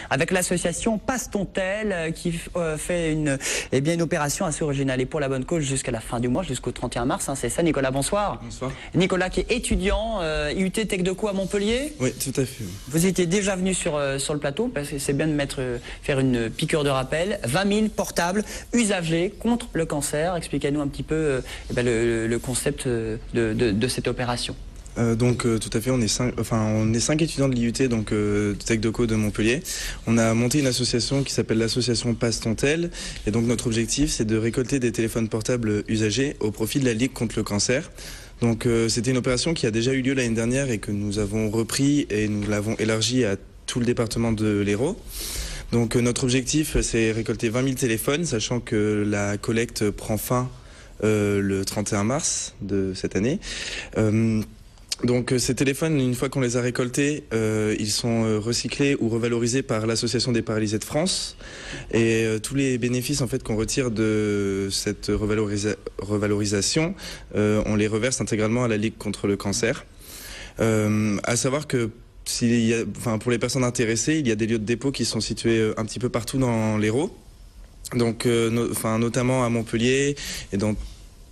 avec l'association Passe ton tel qui fait une opération assez originale et pour la bonne cause jusqu'à la fin du mois, jusqu'au 31 mars. Hein, c'est ça, Nicolas, bonsoir. Bonsoir. Nicolas qui est étudiant, IUT Tech de Co à Montpellier. Oui, tout à fait. Vous étiez déjà venu sur le plateau, parce que c'est bien de faire une piqûre de rappel. 20 000 portables usagés contre le cancer. Expliquez-nous un petit peu le concept de cette opération. Tout à fait, on est 5 étudiants de l'IUT, donc Tech de Co de Montpellier. On a monté une association qui s'appelle l'association Passe ton tel. Et donc notre objectif, c'est de récolter des téléphones portables usagés au profit de la Ligue contre le cancer. Donc c'était une opération qui a déjà eu lieu l'année dernière et que nous avons repris et nous l'avons élargie à tout le département de l'Hérault. Donc notre objectif, c'est récolter 20 000 téléphones, sachant que la collecte prend fin le 31 mars de cette année. Donc ces téléphones, une fois qu'on les a récoltés, ils sont recyclés ou revalorisés par l'Association des paralysés de France. Et tous les bénéfices en fait qu'on retire de cette revalorisation, on les reverse intégralement à la Ligue contre le cancer. À savoir que pour les personnes intéressées, il y a des lieux de dépôt qui sont situés un petit peu partout dans l'Hérault. Donc notamment à Montpellier et dans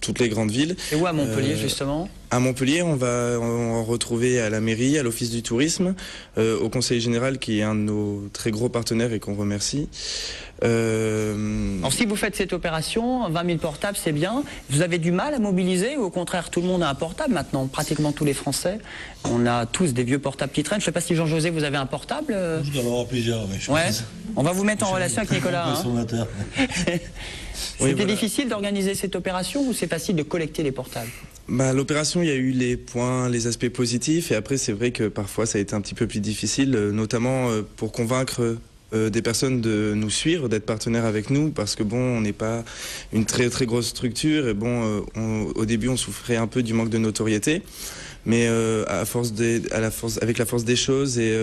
toutes les grandes villes. Et où à Montpellier justement ? À Montpellier, on va en retrouver à la mairie, à l'office du tourisme, au conseil général qui est un de nos très gros partenaires et qu'on remercie. Alors si vous faites cette opération, 20 000 portables c'est bien, vous avez du mal à mobiliser ou au contraire tout le monde a un portable maintenant, pratiquement tous les Français, on a tous des vieux portables qui traînent. Je ne sais pas si Jean-José vous avez un portable Je dois en avoir plusieurs, mais je pense. On va vous mettre en relation avec Nicolas. C'était difficile d'organiser cette opération ou c'est facile de collecter les portables ? L'opération, il y a eu les points, les aspects positifs et après c'est vrai que parfois ça a été un petit peu plus difficile, notamment pour convaincre des personnes de nous suivre, d'être partenaires avec nous parce que on n'est pas une très très grosse structure et au début on souffrait un peu du manque de notoriété, mais avec la force des choses et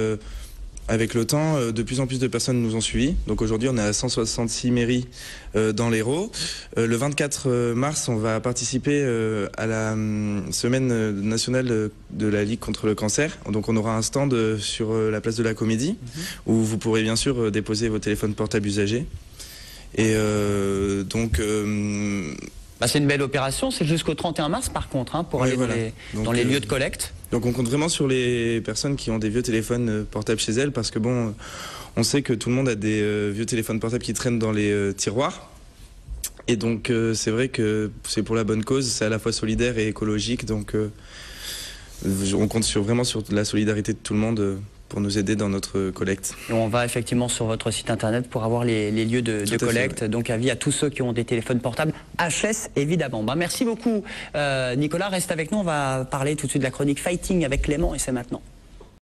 avec le temps, de plus en plus de personnes nous ont suivis. Donc aujourd'hui, on est à 166 mairies dans l'Hérault. Le 24 mars, on va participer à la semaine nationale de la Ligue contre le cancer. Donc on aura un stand sur la place de la Comédie où vous pourrez bien sûr déposer vos téléphones portables usagés. Et c'est une belle opération, c'est jusqu'au 31 mars par contre, pour aller dans les lieux de collecte. Donc on compte vraiment sur les personnes qui ont des vieux téléphones portables chez elles parce que on sait que tout le monde a des vieux téléphones portables qui traînent dans les tiroirs. Et donc c'est vrai que c'est pour la bonne cause, c'est à la fois solidaire et écologique. Donc on compte vraiment sur la solidarité de tout le monde pour nous aider dans notre collecte. Et on va effectivement sur votre site internet pour avoir les lieux de collecte. Fait, ouais. Donc avis à tous ceux qui ont des téléphones portables HS évidemment. Merci beaucoup Nicolas, reste avec nous, on va parler tout de suite de la chronique Fighting avec Clément et c'est maintenant.